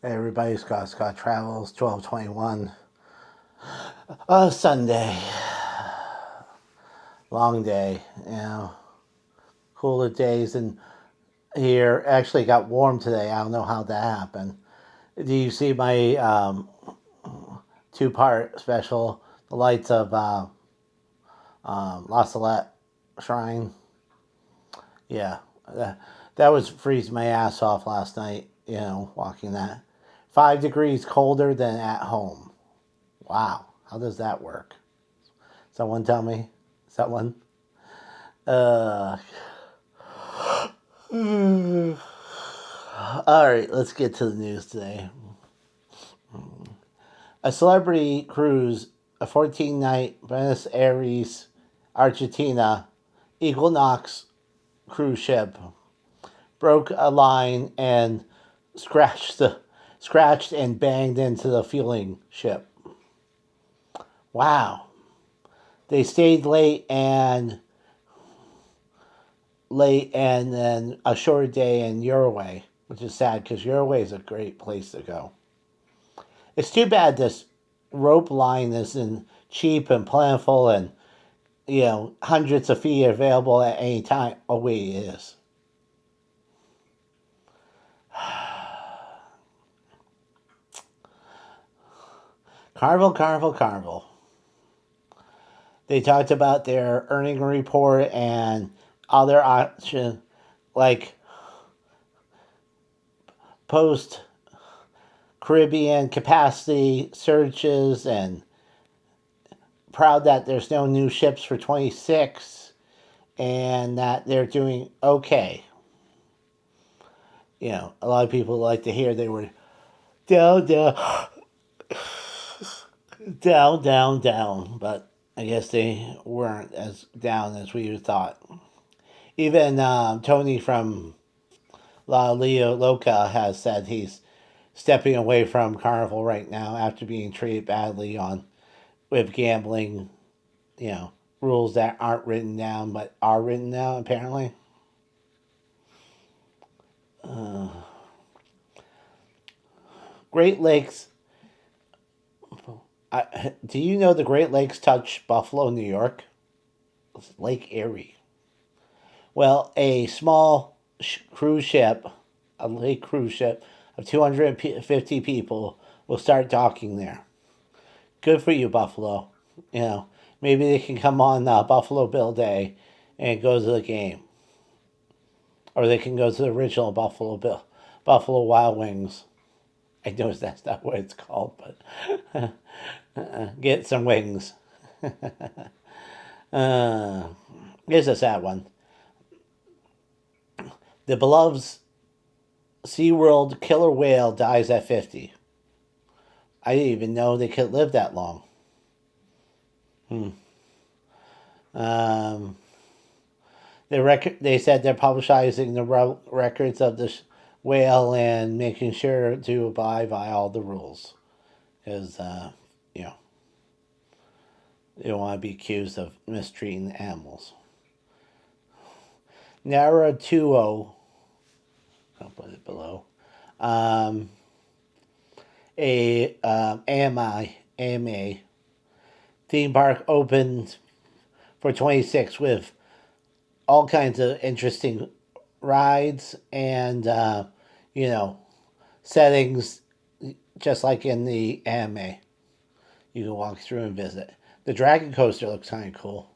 Everybody, Scott Travels, 12/21. Sunday. Long day, Cooler days and here. Actually got warm today. I don't know how that happened. Do you see my two-part special, The Lights of La Salette Shrine? Yeah, that was freezing my ass off last night, walking that. 5 degrees colder than at home. Wow, how does that work? Someone tell me. Someone. Uh. All right, let's get to the news today. A celebrity cruise, a 14-night Buenos Aires, Argentina, Equinox cruise ship broke a line and scratched and banged into the fueling ship. Wow. They stayed late and then a short day in Uruguay, which is sad because Uruguay is a great place to go. It's too bad this rope line isn't cheap and plentiful and hundreds of feet available at any time. Oh wait, it is. Carnival. They talked about their earning report and other options like post Caribbean capacity searches and proud that there's no new ships for 26 and that they're doing okay. A lot of people like to hear they were down, down, but I guess they weren't as down as we thought. Even Tony from La Leo Loca has said he's stepping away from Carnival right now after being treated badly on with gambling, you know, rules that aren't written down but are written down apparently. Uh, Great Lakes. Do you know the Great Lakes touch Buffalo, New York? It's Lake Erie. Well, a small cruise ship, a lake cruise ship of 250 people will start docking there. Good for you, Buffalo. You know, maybe they can come on Buffalo Bill Day and go to the game. Or they can go to the original Buffalo Wild Wings. I know that's not what it's called, but get some wings. uh, Here's a sad one. The beloved SeaWorld killer whale dies at 50. I didn't even know they could live that long. Hmm. Um, they said they're publicizing the records of the whale and making sure to abide by all the rules. Because, you know, they don't want to be accused of mistreating the animals. Naruto, I'll put it below. Um, AMA theme park opened for 26 with all kinds of interesting rides and you know settings just like in the anime. You can walk through and visit. The Dragon Coaster looks kind of cool.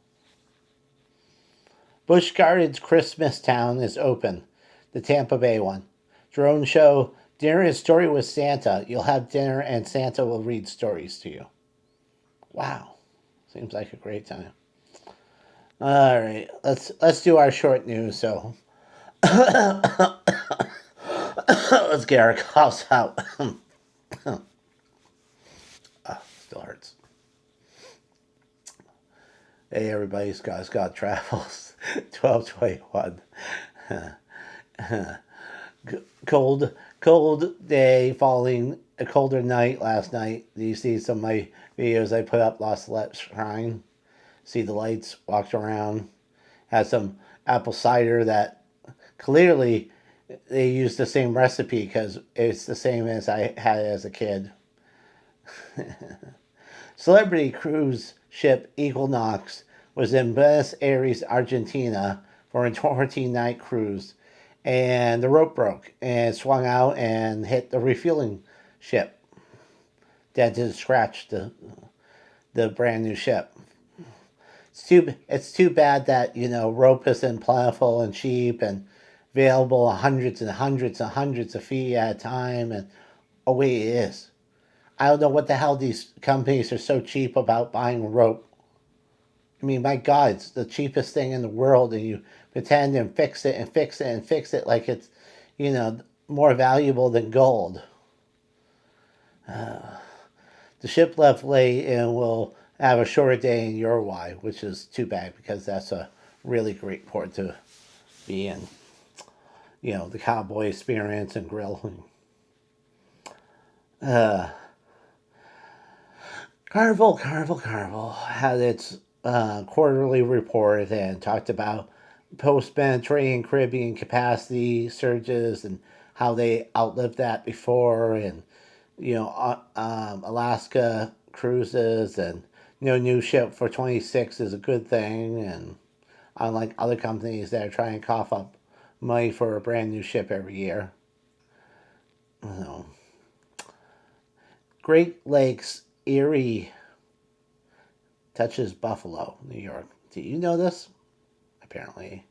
Busch Gardens Christmas Town is open. The Tampa Bay one. Drone show. Dinner and story with Santa. You'll have dinner and Santa will read stories to you. Wow. Seems like a great time. All right, let's do our short news. So let's get our coughs out. Still hurts. Hey everybody, Scott Travels, 12/21. Cold day, falling a colder night last night. Do you see some of my videos I put up? Lost Let Shrine. See the lights. Walked around. Had some apple cider that clearly They use the same recipe because it's the same as I had as a kid. Celebrity cruise ship Equinox was in Buenos Aires, Argentina for a 14-night cruise, and the rope broke and swung out and hit the refueling ship. That did scratch the brand new ship. It's too bad that rope isn't plentiful and cheap and available hundreds and hundreds and hundreds of feet at a time. And oh wait, it is. I don't know what the hell these companies are so cheap about buying rope. I mean, my God, it's the cheapest thing in the world, and you pretend and fix it and fix it and fix it like it's, more valuable than gold. The ship left late and will have a shorter day in Uruguay, which is too bad because that's a really great port to be in. The cowboy experience and grilling. Uh, Carnival had its quarterly report and talked about post-Mediterranean Caribbean capacity surges and how they outlived that before, and Alaska cruises, and new ship for 26 is a good thing, and unlike other companies that are trying to cough up money for a brand new ship every year. You know, Great Lakes Erie touches Buffalo, New York. Do you know this? Apparently,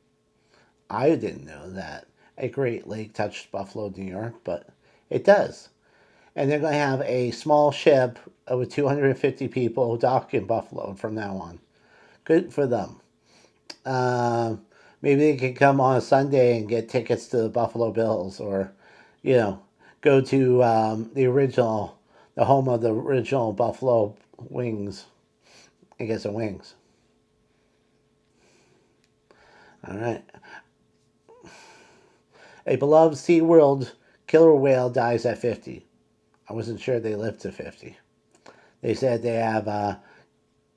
I didn't know that a Great Lake touched Buffalo, New York, but it does. And they're going to have a small ship with 250 people dock in Buffalo from now on. Good for them. Um, Maybe they can come on a Sunday and get tickets to the Buffalo Bills, or, you know, go to the home of the original Buffalo Wings and get some wings. All right. A beloved SeaWorld killer whale dies at 50. I wasn't sure they lived to 50. They said they have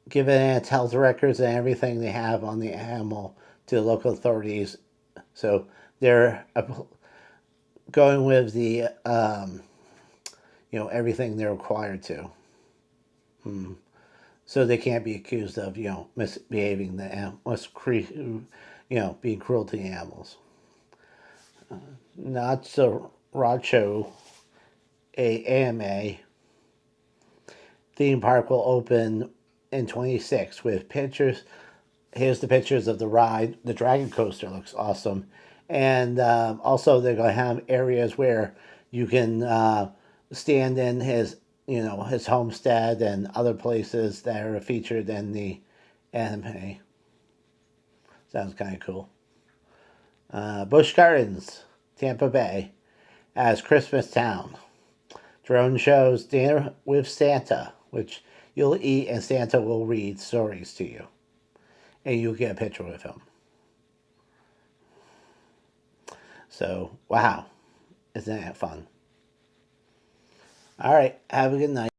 given its health records and everything they have on the animal to the local authorities. So they're going with the, everything they're required to. Hmm. So they can't be accused of, misbehaving the animals, being cruel to the animals. Not so Racho, a AMA theme park will open in 26 with pictures. Here's the pictures of the ride. The Dragon Coaster looks awesome. And also, they're going to have areas where you can stand in his homestead and other places that are featured in the anime. Sounds kind of cool. Busch Gardens, Tampa Bay, as Christmas Town. Drone shows Dinner with Santa, which you'll eat and Santa will read stories to you. And you'll get a picture with him. So, wow. Isn't that fun? All right. Have a good night.